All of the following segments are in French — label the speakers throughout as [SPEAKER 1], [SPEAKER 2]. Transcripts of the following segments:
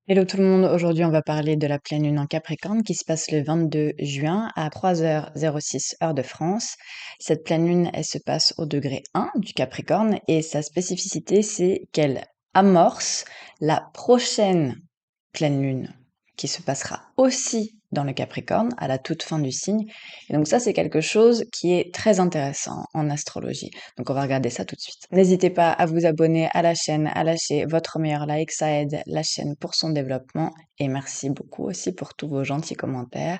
[SPEAKER 1] Hello tout le monde, aujourd'hui on va parler de la pleine lune en Capricorne qui se passe le 22 juin à 3h06 heure de France. Cette pleine lune, elle se passe au degré 1 du Capricorne et sa spécificité c'est qu'elle amorce la prochaine pleine lune qui se passera aussi dans le Capricorne à la toute fin du signe. Et donc ça c'est quelque chose qui est très intéressant en astrologie. Donc on va regarder ça tout de suite. N'hésitez pas à vous abonner à la chaîne, à lâcher votre meilleur like, ça aide la chaîne pour son développement. Et merci beaucoup aussi pour tous vos gentils commentaires.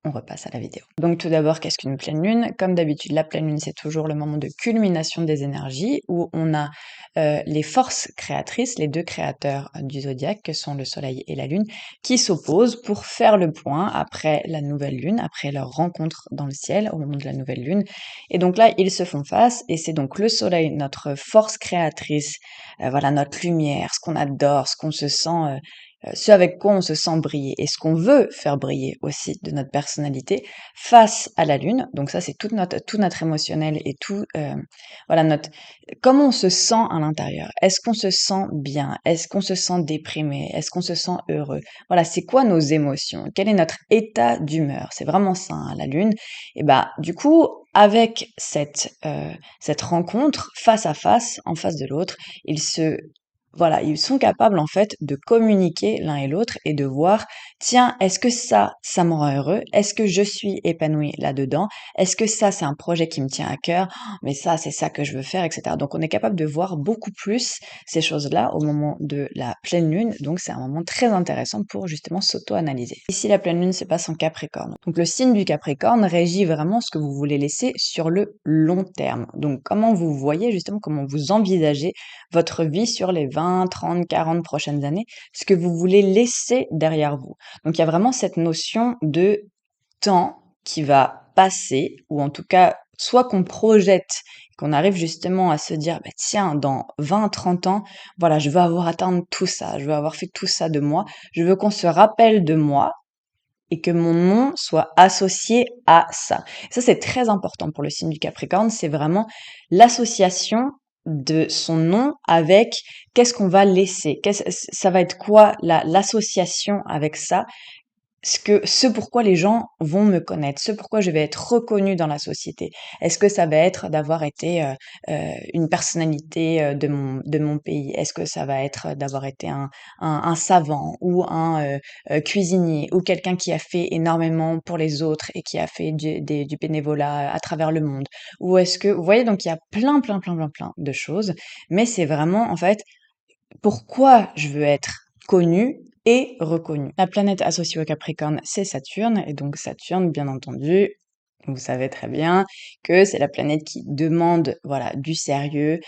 [SPEAKER 1] On repasse à la vidéo. Donc tout d'abord, qu'est-ce qu'une pleine lune? Comme d'habitude, la pleine lune, c'est toujours le moment de culmination des énergies où on a les forces créatrices, les deux créateurs du zodiaque, que sont le soleil et la lune, qui s'opposent pour faire le point après la nouvelle lune, après leur rencontre dans le ciel au moment de la nouvelle lune. Et donc là, ils se font face et c'est donc le soleil, notre force créatrice, voilà, notre lumière, ce qu'on adore, ce qu'on se sent, ce avec quoi on se sent briller et ce qu'on veut faire briller aussi de notre personnalité face à la lune. Donc ça, c'est tout notre émotionnel et tout, voilà, notre comment on se sent à l'intérieur. Est-ce qu'on se sent bien? Est-ce qu'on se sent déprimé? Est-ce qu'on se sent heureux? Voilà, c'est quoi nos émotions? Quel est notre état d'humeur? C'est vraiment ça, hein, la lune. Et bah, du coup, avec cette rencontre face à face, en face de l'autre, ils se voilà, ils sont capables en fait de communiquer l'un et l'autre et de voir, tiens, est-ce que ça me rend heureux? Est-ce que je suis épanouie là-dedans? Est-ce que ça, c'est un projet qui me tient à cœur? Mais ça, c'est ça que je veux faire, etc. Donc, on est capable de voir beaucoup plus ces choses-là au moment de la pleine lune. Donc, c'est un moment très intéressant pour justement s'auto-analyser. Ici, la pleine lune se passe en Capricorne. Donc, le signe du Capricorne régit vraiment ce que vous voulez laisser sur le long terme. Donc, comment vous voyez justement, comment vous envisagez votre vie sur les 20, 30, 40 prochaines années, ce que vous voulez laisser derrière vous. Donc, il y a vraiment cette notion de temps qui va passer, ou en tout cas, soit qu'on projette, qu'on arrive justement à se dire, bah, tiens, dans 20, 30 ans, voilà, je veux avoir atteint tout ça, je veux avoir fait tout ça de moi, je veux qu'on se rappelle de moi et que mon nom soit associé à ça. Ça, c'est très important pour le signe du Capricorne, c'est vraiment l'association de son nom avec qu'est-ce qu'on va laisser, ça va être quoi l'association avec ça, ce pourquoi les gens vont me connaître, ce pourquoi je vais être reconnue dans la société. Est-ce que ça va être d'avoir été, une personnalité, de mon pays? Est-ce que ça va être d'avoir été un savant ou un, cuisinier ou quelqu'un qui a fait énormément pour les autres et qui a fait du bénévolat à travers le monde? Ou est-ce que vous voyez? Donc il y a plein, plein, plein, plein, plein de choses, mais c'est vraiment en fait pourquoi je veux être connue et reconnue. La planète associée au Capricorne, c'est Saturne, et donc Saturne, bien entendu, vous savez très bien que c'est la planète qui demande, voilà, du sérieux,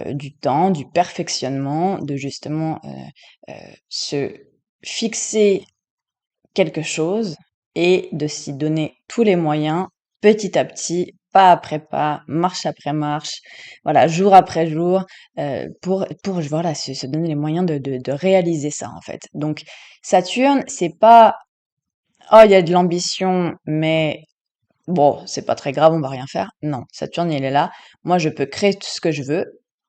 [SPEAKER 1] du temps, du perfectionnement, de justement se fixer quelque chose et de s'y donner tous les moyens, petit à petit, pas après pas, marche après marche, voilà, jour après jour, pour voilà, se donner les moyens de réaliser ça, en fait. Donc Saturne, c'est pas: «Oh, il y a de l'ambition, mais bon, c'est pas très grave, on va rien faire». Non, Saturne, il est là: «Moi, je peux créer tout ce que je veux,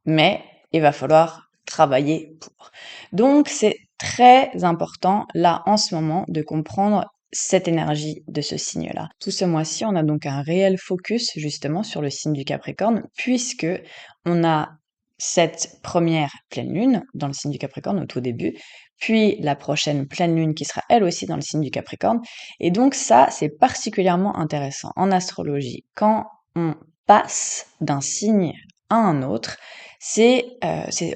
[SPEAKER 1] mais il va falloir travailler pour». Donc c'est très important, là, en ce moment, de comprendre cette énergie de ce signe-là. Tout ce mois-ci, on a donc un réel focus, justement, sur le signe du Capricorne, puisque on a cette première pleine lune dans le signe du Capricorne au tout début, puis la prochaine pleine lune qui sera elle aussi dans le signe du Capricorne. Et donc ça, c'est particulièrement intéressant en astrologie. Quand on passe d'un signe à un autre,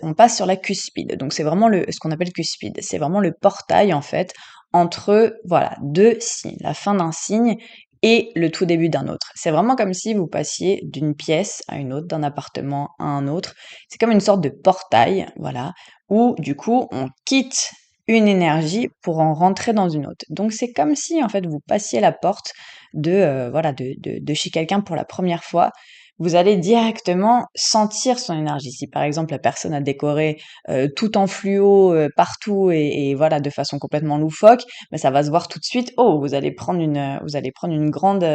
[SPEAKER 1] on passe sur la cuspide. Donc c'est vraiment ce qu'on appelle cuspide. C'est vraiment le portail en fait entre voilà deux signes, la fin d'un signe et le tout début d'un autre. C'est vraiment comme si vous passiez d'une pièce à une autre, d'un appartement à un autre. C'est comme une sorte de portail, voilà, où du coup on quitte une énergie pour en rentrer dans une autre. Donc c'est comme si en fait vous passiez la porte de voilà de chez quelqu'un pour la première fois, vous allez directement sentir son énergie. Si par exemple la personne a décoré tout en fluo partout et voilà de façon complètement loufoque, ben ça va se voir tout de suite. Oh, vous allez prendre une grande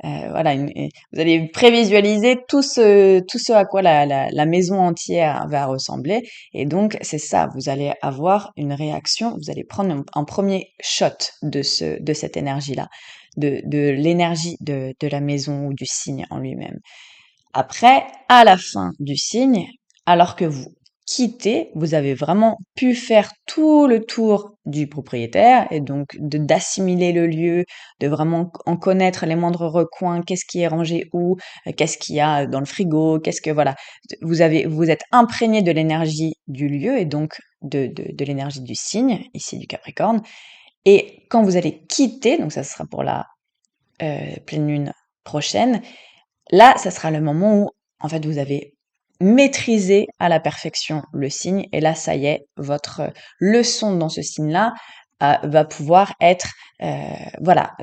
[SPEAKER 1] voilà, vous allez prévisualiser tout ce à quoi la maison entière va ressembler. Et donc c'est ça, vous allez avoir une réaction, vous allez prendre un premier shot de cette énergie-là, de l'énergie de la maison ou du signe en lui-même. Après, à la fin du signe, alors que vous quittez, vous avez vraiment pu faire tout le tour du propriétaire et donc d'assimiler le lieu, de vraiment en connaître les moindres recoins, qu'est-ce qui est rangé où, qu'est-ce qu'il y a dans le frigo, qu'est-ce que voilà. Vous êtes imprégné de l'énergie du lieu et donc de l'énergie du signe, ici du Capricorne. Et quand vous allez quitter, donc ça sera pour la pleine lune prochaine, là, ça sera le moment où, en fait, vous avez maîtrisé à la perfection le signe et là, ça y est, votre leçon dans ce signe-là va pouvoir être, voilà,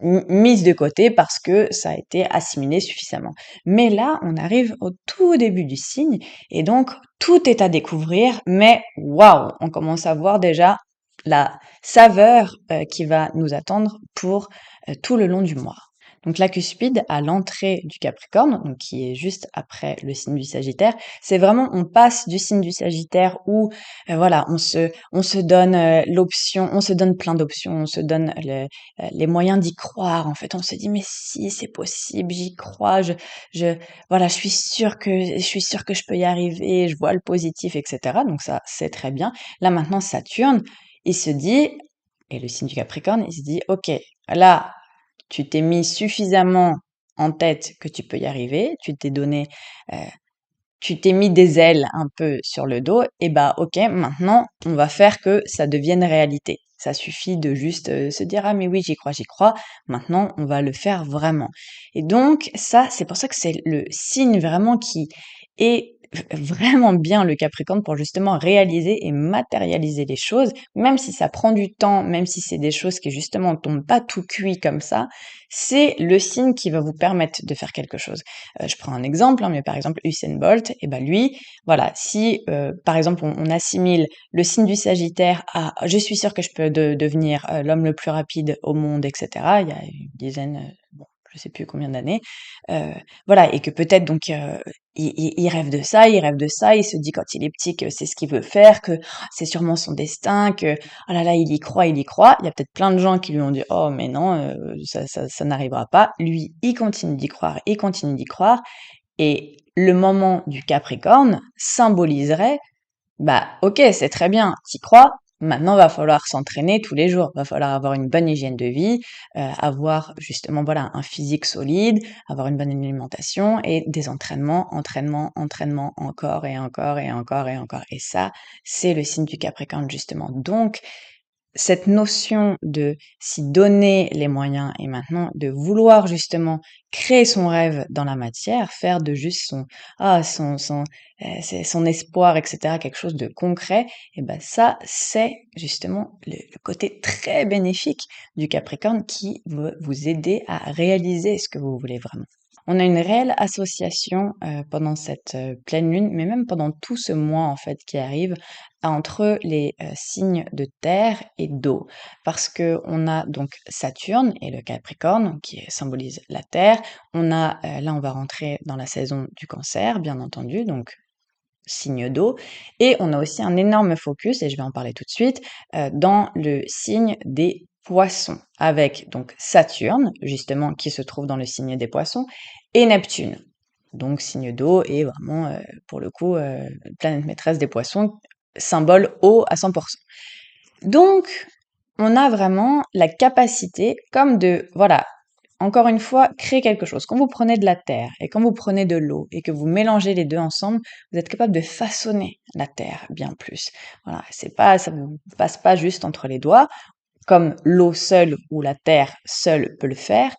[SPEAKER 1] mise de côté parce que ça a été assimilé suffisamment. Mais là, on arrive au tout début du signe et donc tout est à découvrir, mais waouh, on commence à voir déjà la saveur qui va nous attendre pour tout le long du mois. Donc la cuspide à l'entrée du Capricorne, donc qui est juste après le signe du Sagittaire, c'est vraiment on passe du signe du Sagittaire où voilà, on se donne l'option, on se donne plein d'options, on se donne les moyens d'y croire. En fait, on se dit mais si c'est possible, j'y crois, je voilà, je suis sûre que je peux y arriver, je vois le positif, etc. Donc ça c'est très bien. Là maintenant Saturne, il se dit et le signe du Capricorne, il se dit ok, là tu t'es mis suffisamment en tête que tu peux y arriver, heu, tu t'es mis des ailes un peu sur le dos et bah, OK, maintenant on va faire que ça devienne réalité. Ça suffit de juste, se dire: «Ah mais oui, j'y crois, maintenant on va le faire vraiment» et donc ça, c'est pour ça que c'est le signe vraiment qui est vraiment bien le Capricorne pour justement réaliser et matérialiser les choses, même si ça prend du temps, même si c'est des choses qui justement tombent pas tout cuit comme ça, c'est le signe qui va vous permettre de faire quelque chose. Je prends un exemple, hein, mais par exemple Usain Bolt, et ben lui, voilà, si par exemple on assimile le signe du Sagittaire à je suis sûr que je peux devenir l'homme le plus rapide au monde, etc. Il y a une dizaine, bon, je sais plus combien d'années, euh, voilà, et que peut-être donc il rêve de ça, il rêve de ça, il se dit quand il est petit que c'est ce qu'il veut faire, que c'est sûrement son destin, que oh là là il y croit, il y croit. Il y a peut-être plein de gens qui lui ont dit oh mais non, ça n'arrivera pas. Lui, il continue d'y croire, il continue d'y croire. Et le moment du Capricorne symboliserait, bah ok, c'est très bien, t'y crois, maintenant va falloir s'entraîner tous les jours, va falloir avoir une bonne hygiène de vie, avoir justement voilà un physique solide, avoir une bonne alimentation et des entraînements, entraînements, entraînements, encore et encore et encore et encore. Et ça, c'est le signe du Capricorne justement. Donc, cette notion de s'y donner les moyens et maintenant de vouloir justement créer son rêve dans la matière, faire de juste c'est son espoir, etc., quelque chose de concret, et ben ça, c'est justement le côté très bénéfique du Capricorne qui veut vous aider à réaliser ce que vous voulez vraiment. On a une réelle association pendant cette pleine lune, mais même pendant tout ce mois en fait qui arrive, entre les signes de terre et d'eau. Parce que on a donc Saturne et le Capricorne qui symbolise la terre. On a, là on va rentrer dans la saison du Cancer, bien entendu, donc signe d'eau. Et on a aussi un énorme focus, et je vais en parler tout de suite, dans le signe des poissons, avec donc Saturne, justement, qui se trouve dans le signe des poissons, et Neptune, donc signe d'eau, et vraiment, pour le coup, planète maîtresse des poissons, symbole eau à 100%. Donc, on a vraiment la capacité, comme de, voilà, encore une fois, créer quelque chose. Quand vous prenez de la terre et quand vous prenez de l'eau et que vous mélangez les deux ensemble, vous êtes capable de façonner la terre bien plus. Voilà, c'est pas, ça ne passe pas juste entre les doigts, comme l'eau seule ou la terre seule peut le faire.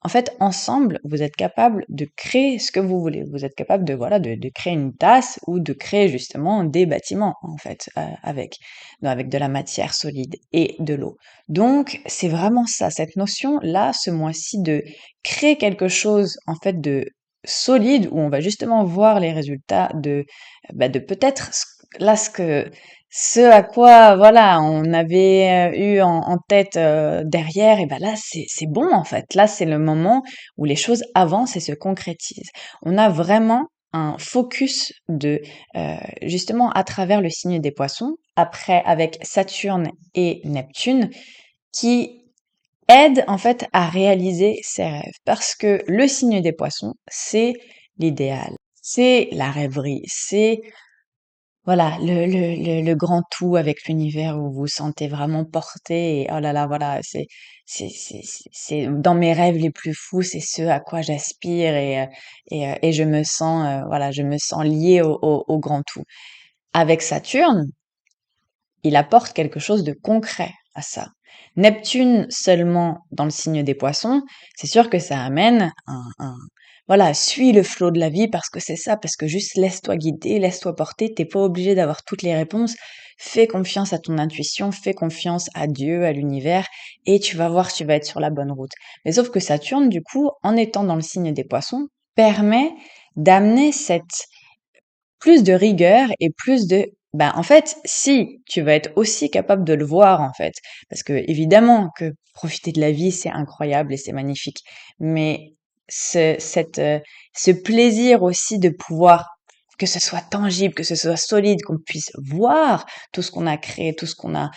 [SPEAKER 1] En fait, ensemble, vous êtes capable de créer ce que vous voulez. Vous êtes capable de, voilà, de créer une tasse ou de créer justement des bâtiments, en fait, avec de la matière solide et de l'eau. Donc, c'est vraiment ça, cette notion-là, ce mois-ci, de créer quelque chose, en fait, solide où on va justement voir les résultats de peut-être ce à quoi voilà on avait eu en tête derrière et ben là c'est bon en fait. Là c'est le moment où les choses avancent et se concrétisent. On a vraiment un focus justement à travers le signe des Poissons, après avec Saturne et Neptune, qui aide en fait à réaliser ses rêves. Parce que le signe des Poissons, c'est l'idéal, c'est la rêverie, c'est voilà le grand tout avec l'univers où vous vous sentez vraiment porté et oh là là voilà c'est dans mes rêves les plus fous, c'est ce à quoi j'aspire et je me sens voilà je me sens liée au grand tout. Avec Saturne, il apporte quelque chose de concret à ça. Neptune seulement dans le signe des Poissons, c'est sûr que ça amène voilà, suis le flot de la vie parce que c'est ça, parce que juste laisse-toi guider, laisse-toi porter, t'es pas obligé d'avoir toutes les réponses. Fais confiance à ton intuition, fais confiance à Dieu, à l'univers, et tu vas voir, tu vas être sur la bonne route. Mais sauf que Saturne, du coup, en étant dans le signe des Poissons, permet d'amener cette plus de rigueur et plus de en fait, si, tu vas être aussi capable de le voir, en fait. Parce que, évidemment, que profiter de la vie, c'est incroyable et c'est magnifique. Mais ce plaisir aussi de pouvoir, que ce soit tangible, que ce soit solide, qu'on puisse voir tout ce qu'on a créé, tout ce qu'on a,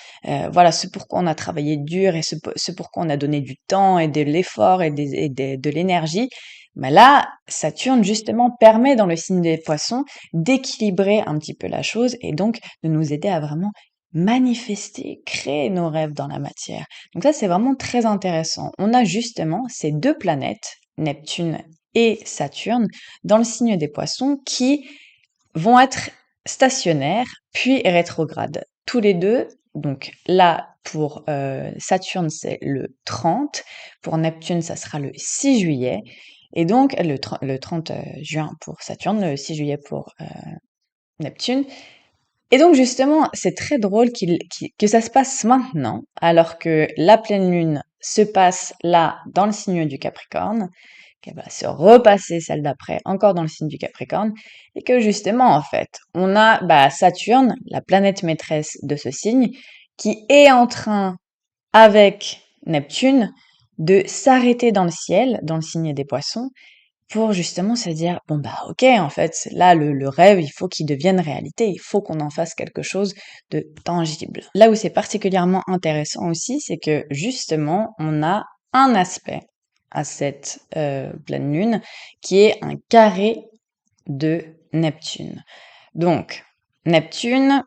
[SPEAKER 1] voilà, ce pourquoi on a travaillé dur et ce pourquoi on a donné du temps et de l'effort de l'énergie, là, Saturne, justement, permet dans le signe des Poissons d'équilibrer un petit peu la chose et donc de nous aider à vraiment manifester, créer nos rêves dans la matière. Donc ça, c'est vraiment très intéressant. On a justement ces deux planètes, Neptune et Saturne, dans le signe des Poissons qui vont être stationnaires puis rétrogrades. Tous les deux, donc là, pour Saturne, c'est le 30, pour Neptune, ça sera le 6 juillet, et donc le 30 juin pour Saturne, le 6 juillet pour Neptune. Et donc justement, c'est très drôle que ça se passe maintenant, alors que la pleine lune se passe là, dans le signe du Capricorne, qu'elle va se repasser celle d'après, encore dans le signe du Capricorne, et que justement, en fait, on a Saturne, la planète maîtresse de ce signe, qui est en train, avec Neptune, de s'arrêter dans le ciel, dans le signe des Poissons, pour justement se dire, bon ok, en fait, là, le rêve, il faut qu'il devienne réalité, il faut qu'on en fasse quelque chose de tangible. Là où c'est particulièrement intéressant aussi, c'est que justement, on a un aspect à cette pleine lune qui est un carré de Neptune. Donc, Neptune,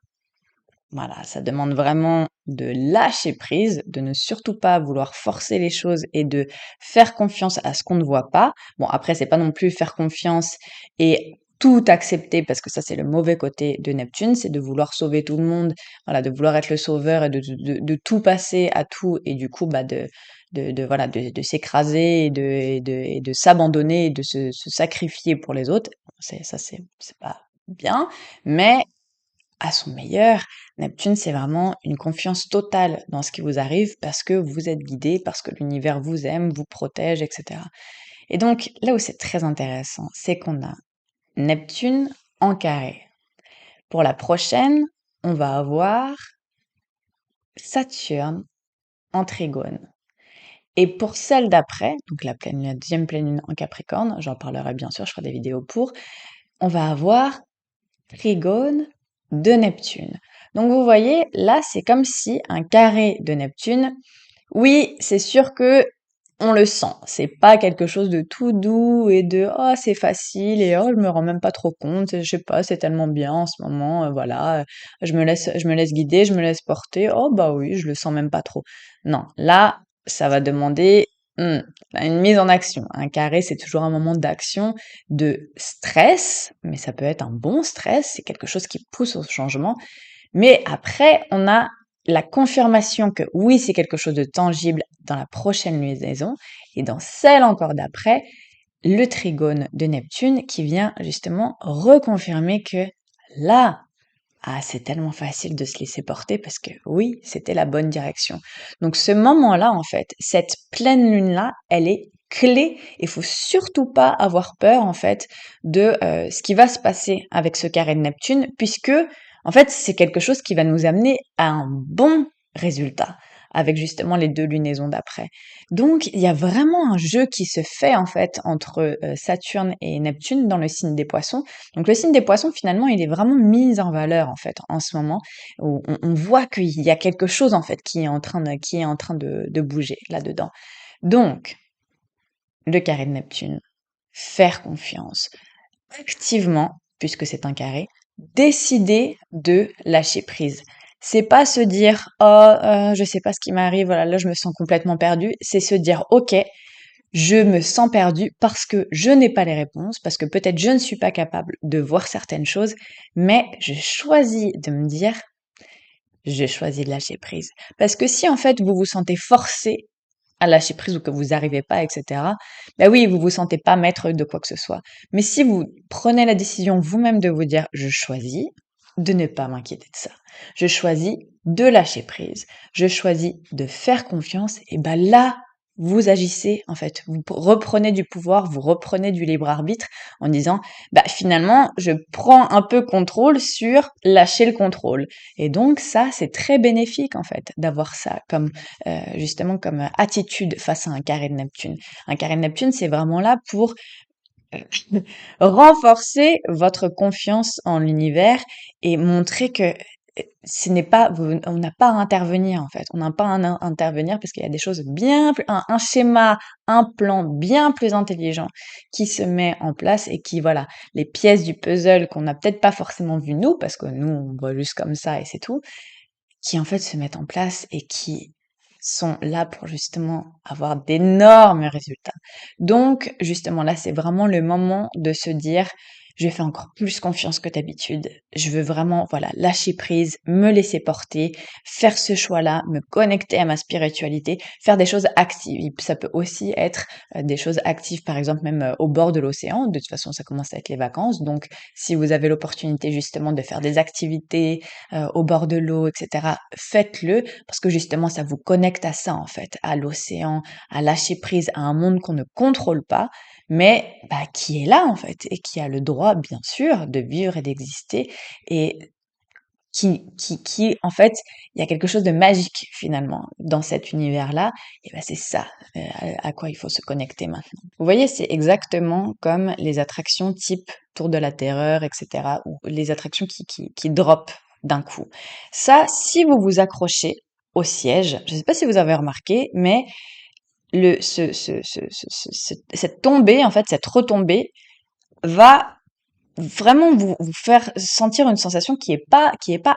[SPEAKER 1] voilà, ça demande vraiment de lâcher prise, de ne surtout pas vouloir forcer les choses et de faire confiance à ce qu'on ne voit pas. Bon, après, c'est pas non plus faire confiance et tout accepter, parce que ça, c'est le mauvais côté de Neptune, c'est de vouloir sauver tout le monde, voilà, de vouloir être le sauveur et de tout passer à tout, et du coup, voilà, de s'écraser et de s'abandonner et de se sacrifier pour les autres. C'est pas bien, mais à son meilleur, Neptune, c'est vraiment une confiance totale dans ce qui vous arrive parce que vous êtes guidé, parce que l'univers vous aime, vous protège, etc. Et donc, là où c'est très intéressant, c'est qu'on a Neptune en carré. Pour la prochaine, on va avoir Saturne en trigone. Et pour celle d'après, donc la deuxième pleine lune en Capricorne, j'en parlerai bien sûr, je ferai des vidéos pour, on va avoir trigone de Neptune. Donc vous voyez, là, c'est comme si un carré de Neptune, oui, c'est sûr que on le sent. C'est pas quelque chose de tout doux et de oh c'est facile et oh je me rends même pas trop compte. Je sais pas, c'est tellement bien en ce moment. Voilà, je me laisse guider, je me laisse porter. Oh bah oui, je le sens même pas trop. Non, là, ça va demander hmm, une mise en action. Un carré, c'est toujours un moment d'action, de stress, mais ça peut être un bon stress. C'est quelque chose qui pousse au changement. Mais après, on a la confirmation que oui, c'est quelque chose de tangible dans la prochaine lunaison, et dans celle encore d'après, le trigone de Neptune qui vient justement reconfirmer que là, c'est tellement facile de se laisser porter parce que oui, c'était la bonne direction. Donc ce moment-là, en fait, cette pleine lune-là, elle est clé. Il faut surtout pas avoir peur, en fait, de ce qui va se passer avec ce carré de Neptune, puisque, en fait, c'est quelque chose qui va nous amener à un bon résultat, avec justement les deux lunaisons d'après. Donc, il y a vraiment un jeu qui se fait, en fait, entre Saturne et Neptune dans le signe des Poissons. Donc, le signe des Poissons, finalement, il est vraiment mis en valeur, en fait, en ce moment, où on voit qu'il y a quelque chose, en fait, qui est en train de bouger là-dedans. Donc, le carré de Neptune, faire confiance, activement, puisque c'est un carré, décider de lâcher prise. C'est pas se dire oh je sais pas ce qui m'arrive, voilà, là je me sens complètement perdu. C'est se dire ok, je me sens perdu parce que je n'ai pas les réponses, parce que peut-être je ne suis pas capable de voir certaines choses, mais je choisis de me dire je choisis de lâcher prise. Parce que si en fait vous vous sentez forcé à lâcher prise ou que vous arrivez pas, etc. Ben oui, vous vous sentez pas maître de quoi que ce soit. Mais si vous prenez la décision vous-même de vous dire, je choisis de ne pas m'inquiéter de ça. Je choisis de lâcher prise. Je choisis de faire confiance. Et ben là, vous agissez, en fait. Vous reprenez du pouvoir, vous reprenez du libre arbitre en disant, bah, finalement, je prends un peu contrôle sur lâcher le contrôle. Et donc, ça, c'est très bénéfique, en fait, d'avoir ça comme justement comme attitude face à un carré de Neptune. Un carré de Neptune, c'est vraiment là pour renforcer votre confiance en l'univers et montrer que ce n'est pas, on n'a pas à intervenir en fait. On n'a pas à intervenir parce qu'il y a des choses bien plus, un schéma, un plan bien plus intelligent qui se met en place et qui, voilà, les pièces du puzzle qu'on n'a peut-être pas forcément vu nous, parce que nous, on voit juste comme ça et c'est tout, qui en fait se mettent en place et qui sont là pour justement avoir d'énormes résultats. Donc justement là, c'est vraiment le moment de se dire je fais encore plus confiance que d'habitude. Je veux vraiment, voilà, lâcher prise, me laisser porter, faire ce choix-là, me connecter à ma spiritualité, faire des choses actives. Ça peut aussi être des choses actives, par exemple même au bord de l'océan. De toute façon, ça commence avec les vacances. Donc, si vous avez l'opportunité justement de faire des activités au bord de l'eau, etc., faites-le parce que justement, ça vous connecte à ça, en fait, à l'océan, à lâcher prise, à un monde qu'on ne contrôle pas, mais bah, qui est là, en fait, et qui a le droit, bien sûr, de vivre et d'exister, et en fait, il y a quelque chose de magique, finalement, dans cet univers-là, et ben c'est ça à quoi il faut se connecter maintenant. Vous voyez, c'est exactement comme les attractions type Tour de la Terreur, etc., ou les attractions qui drop d'un coup. Ça, si vous vous accrochez au siège, je ne sais pas si vous avez remarqué, mais cette tombée, en fait, cette retombée, va vraiment vous faire sentir une sensation qui est pas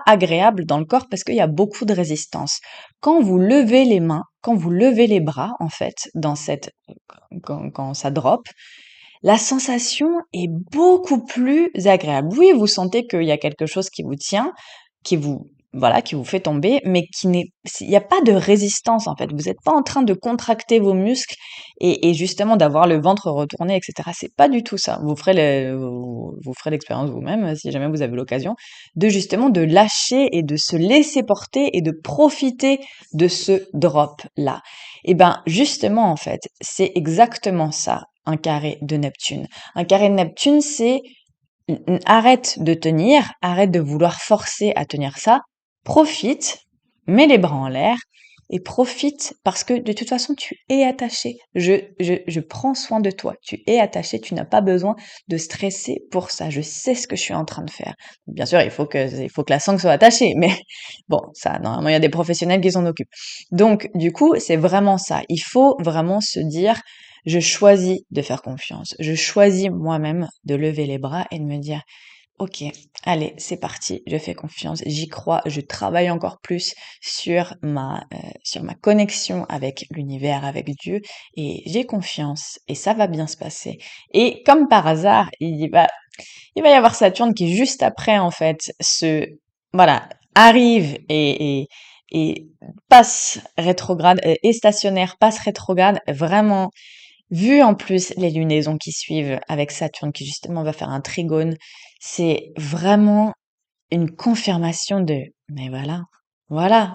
[SPEAKER 1] agréable dans le corps parce qu'il y a beaucoup de résistance. Quand vous levez les mains, quand vous levez les bras, en fait, quand ça drop, la sensation est beaucoup plus agréable. Oui, vous sentez qu'il y a quelque chose qui vous tient, qui vous, voilà, qui vous fait tomber, mais il n'y a pas de résistance en fait. Vous n'êtes pas en train de contracter vos muscles et justement d'avoir le ventre retourné, etc. C'est pas du tout ça. Vous ferez l'expérience vous-même si jamais vous avez l'occasion de justement de lâcher et de se laisser porter et de profiter de ce drop là. Et ben justement en fait, c'est exactement ça un carré de Neptune. Un carré de Neptune, c'est arrête de tenir, arrête de vouloir forcer à tenir ça, profite, mets les bras en l'air et profite parce que de toute façon tu es attaché. Je prends soin de toi, tu es attaché, tu n'as pas besoin de stresser pour ça. Je sais ce que je suis en train de faire. Bien sûr, il faut que la sangle soit attachée, mais bon, ça, normalement, il y a des professionnels qui s'en occupent. Donc, du coup, c'est vraiment ça. Il faut vraiment se dire, je choisis de faire confiance. Je choisis moi-même de lever les bras et de me dire, ok, allez, c'est parti, je fais confiance, j'y crois, je travaille encore plus sur ma connexion avec l'univers, avec Dieu, et j'ai confiance, et ça va bien se passer. Et comme par hasard, il va y avoir Saturne qui juste après, en fait, voilà, arrive et passe rétrograde, et stationnaire, passe rétrograde, vraiment. Vu en plus les lunaisons qui suivent avec Saturne qui justement va faire un trigone, c'est vraiment une confirmation de mais voilà, voilà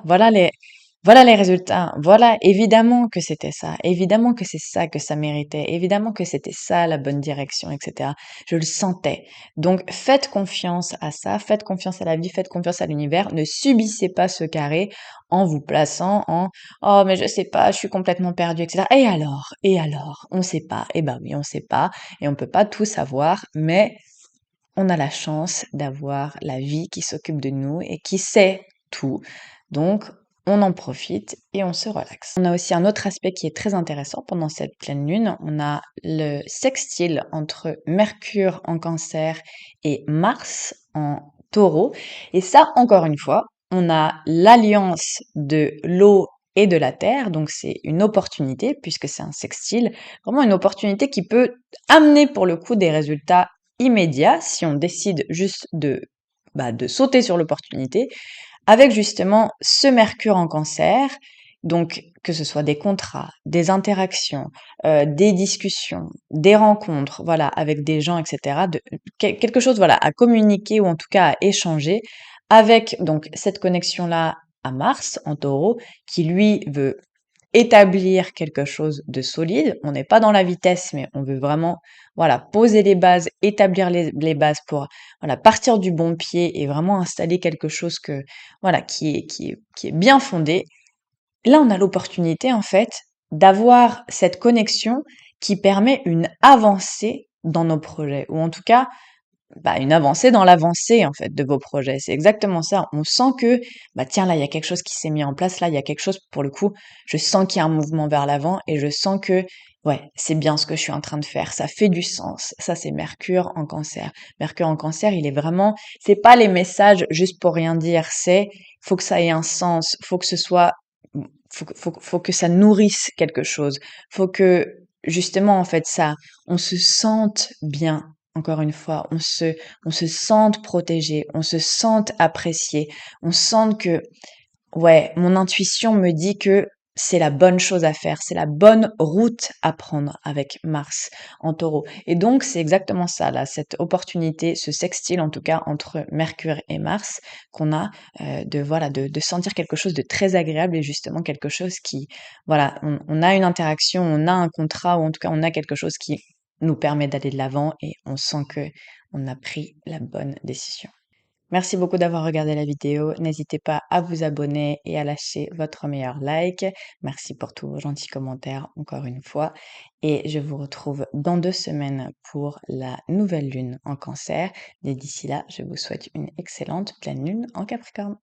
[SPEAKER 1] voilà les résultats, voilà, évidemment que c'était ça, évidemment que c'est ça que ça méritait, évidemment que c'était ça la bonne direction, etc. Je le sentais. Donc faites confiance à ça, faites confiance à la vie, faites confiance à l'univers, ne subissez pas ce carré en vous plaçant en oh mais je sais pas, je suis complètement perdu, etc. Et alors, on sait pas. Eh ben oui, on sait pas et on peut pas tout savoir, mais on a la chance d'avoir la vie qui s'occupe de nous et qui sait tout. Donc, on en profite et on se relaxe. On a aussi un autre aspect qui est très intéressant pendant cette pleine lune. On a le sextile entre Mercure en Cancer et Mars en Taureau. Et ça, encore une fois, on a l'alliance de l'eau et de la terre. Donc, c'est une opportunité puisque c'est un sextile. Vraiment une opportunité qui peut amener pour le coup des résultats immédiat si on décide juste de sauter sur l'opportunité avec justement ce Mercure en Cancer. Donc, que ce soit des contrats, des interactions, des discussions, des rencontres, voilà, avec des gens, etc. Quelque chose, voilà, à communiquer ou en tout cas à échanger avec donc cette connexion-là à Mars en Taureau qui lui veut établir quelque chose de solide. On n'est pas dans la vitesse, mais on veut vraiment, voilà, poser les bases, établir les bases pour, voilà, partir du bon pied et vraiment installer quelque chose que, voilà, qui est bien fondé. Là, on a l'opportunité, en fait, d'avoir cette connexion qui permet une avancée dans nos projets, ou en tout cas, une avancée dans l'avancée, en fait, de vos projets. C'est exactement ça. On sent que, bah, tiens, là, il y a quelque chose qui s'est mis en place. Là, il y a quelque chose, pour le coup, je sens qu'il y a un mouvement vers l'avant et je sens que, ouais, c'est bien ce que je suis en train de faire. Ça fait du sens. Ça, c'est Mercure en Cancer. Mercure en Cancer, il est vraiment, c'est pas les messages juste pour rien dire. C'est, faut que ça ait un sens. Faut que ce soit, faut que ça nourrisse quelque chose. Faut que, justement, en fait, ça, on se sente bien. Encore une fois, on se sente protégé, on se sente apprécié, on sent que, ouais, mon intuition me dit que c'est la bonne chose à faire, c'est la bonne route à prendre avec Mars en Taureau. Et donc, c'est exactement ça, là, cette opportunité, ce sextile en tout cas entre Mercure et Mars qu'on a voilà, de sentir quelque chose de très agréable et justement quelque chose qui, voilà, on a une interaction, on a un contrat ou en tout cas on a quelque chose qui nous permet d'aller de l'avant et on sent que on a pris la bonne décision. Merci beaucoup d'avoir regardé la vidéo. N'hésitez pas à vous abonner et à lâcher votre meilleur like. Merci pour tous vos gentils commentaires encore une fois. Et je vous retrouve dans 2 semaines pour la nouvelle lune en Cancer. Et d'ici là, je vous souhaite une excellente pleine lune en Capricorne.